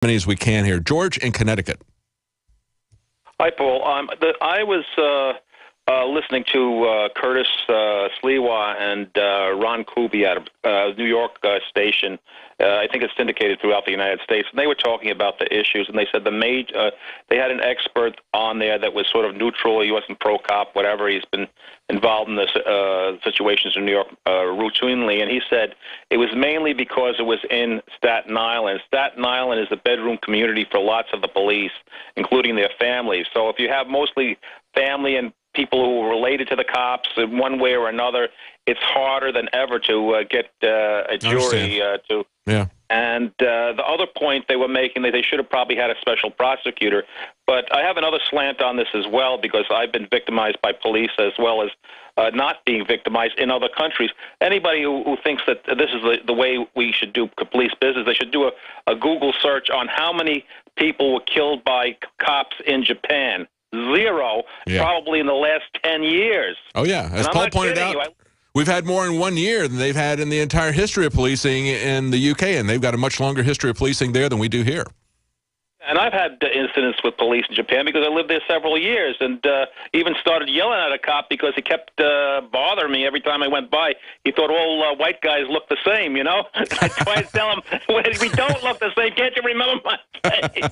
many as we can here. George in Connecticut. Hi, Paul. I was listening to Curtis Sliwa and Ron Kuby at a New York station. I think it's syndicated throughout the United States, and they were talking about the issues, and they said they had an expert on there that was sort of neutral. He wasn't pro-cop, whatever. He's been involved in this situations in New York routinely, and he said it was mainly because it was in Staten Island. Staten Island is the bedroom community for lots of the police, including their families. So if you have mostly family and people who are related to the cops in one way or another, it's harder than ever to get a jury to. Yeah. And the other point they were making, that they should have probably had a special prosecutor. But I have another slant on this as well, because I've been victimized by police as well as not being victimized in other countries. Anybody who thinks that this is the way we should do police business, they should do a Google search on how many people were killed by cops in Japan. Zero, probably in the last 10 years. Oh, yeah. As Paul pointed out, we've had more in 1 year than they've had in the entire history of policing in the UK, and they've got a much longer history of policing there than we do here. And I've had incidents with police in Japan because I lived there several years, and even started yelling at a cop because he kept bothering me every time I went by. He thought all white guys looked the same, you know? I tried to tell him, we don't look the same. Can't you remember my face?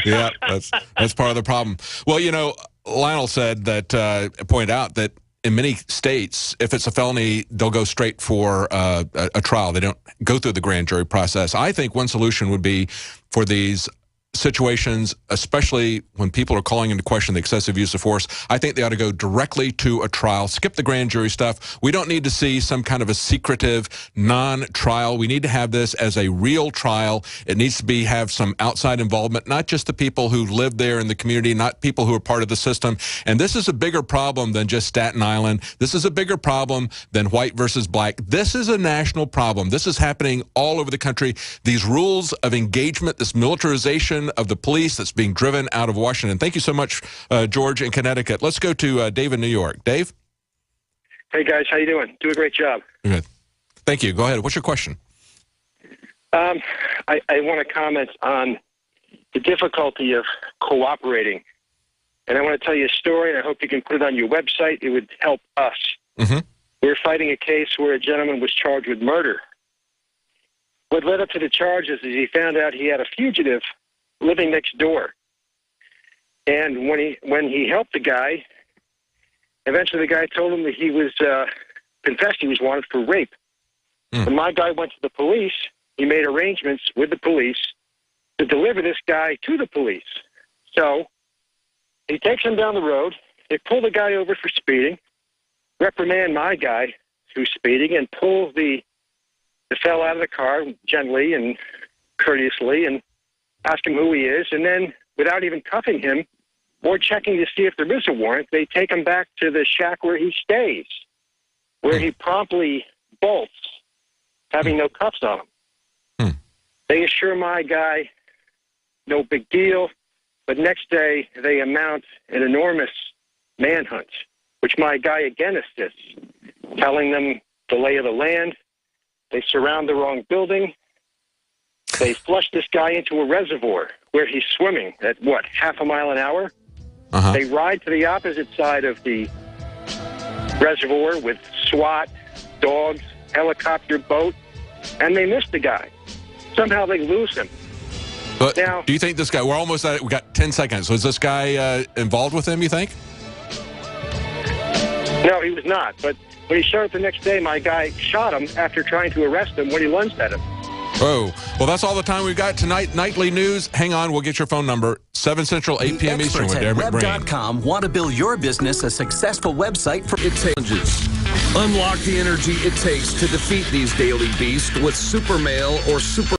Yeah, that's part of the problem. Well, you know, Lionel said that, pointed out that in many states, if it's a felony, they'll go straight for a trial. They don't go through the grand jury process. I think one solution would be for these situations, especially when people are calling into question the excessive use of force, I think they ought to go directly to a trial. Skip the grand jury stuff. We don't need to see some kind of a secretive non-trial. We need to have this as a real trial. It needs to have some outside involvement, not just the people who live there in the community, not people who are part of the system. And this is a bigger problem than just Staten Island. This is a bigger problem than white versus black. This is a national problem. This is happening all over the country. These rules of engagement, this militarization of the police that's being driven out of Washington. Thank you so much, George in Connecticut. Let's go to Dave in New York. Dave? Hey, guys. How you doing? Do a great job. Good. Thank you. Go ahead. What's your question? I want to comment on the difficulty of cooperating. And I want to tell you a story, and I hope you can put it on your website. It would help us. Mm-hmm. We're fighting a case where a gentleman was charged with murder. What led up to the charges is he found out he had a fugitive living next door. And when he helped the guy, eventually the guy told him that he was confessed he was wanted for rape. When my guy went to the police, he made arrangements with the police to deliver this guy to the police. So he takes him down the road. They pull the guy over for speeding, reprimand my guy who's speeding, and pull the fellow out of the car gently and courteously and ask him who he is, and then, without even cuffing him or checking to see if there is a warrant, they take him back to the shack where he stays, where he promptly bolts, having no cuffs on him. They assure my guy, no big deal, but next day they mount an enormous manhunt, which my guy again assists, telling them the lay of the land. They surround the wrong building. They flush this guy into a reservoir where he's swimming at, half a mile an hour? They ride to the opposite side of the reservoir with SWAT, dogs, helicopter, boat, and they miss the guy. Somehow they lose him. But now, do you think this guy, we're almost at it, we got 10 seconds. Was this guy involved with him, you think? No, he was not. But when he showed up the next day, my guy shot him after trying to arrest him when he lunged at him. Oh, well, that's all the time we've got tonight. Nightly news. Hang on, we'll get your phone number. 7 Central, 8 p.m. Eastern with Darren McBrain. Web.com want to build your business a successful website for its challenges. Unlock the energy it takes to defeat these daily beasts with Super Mail or Super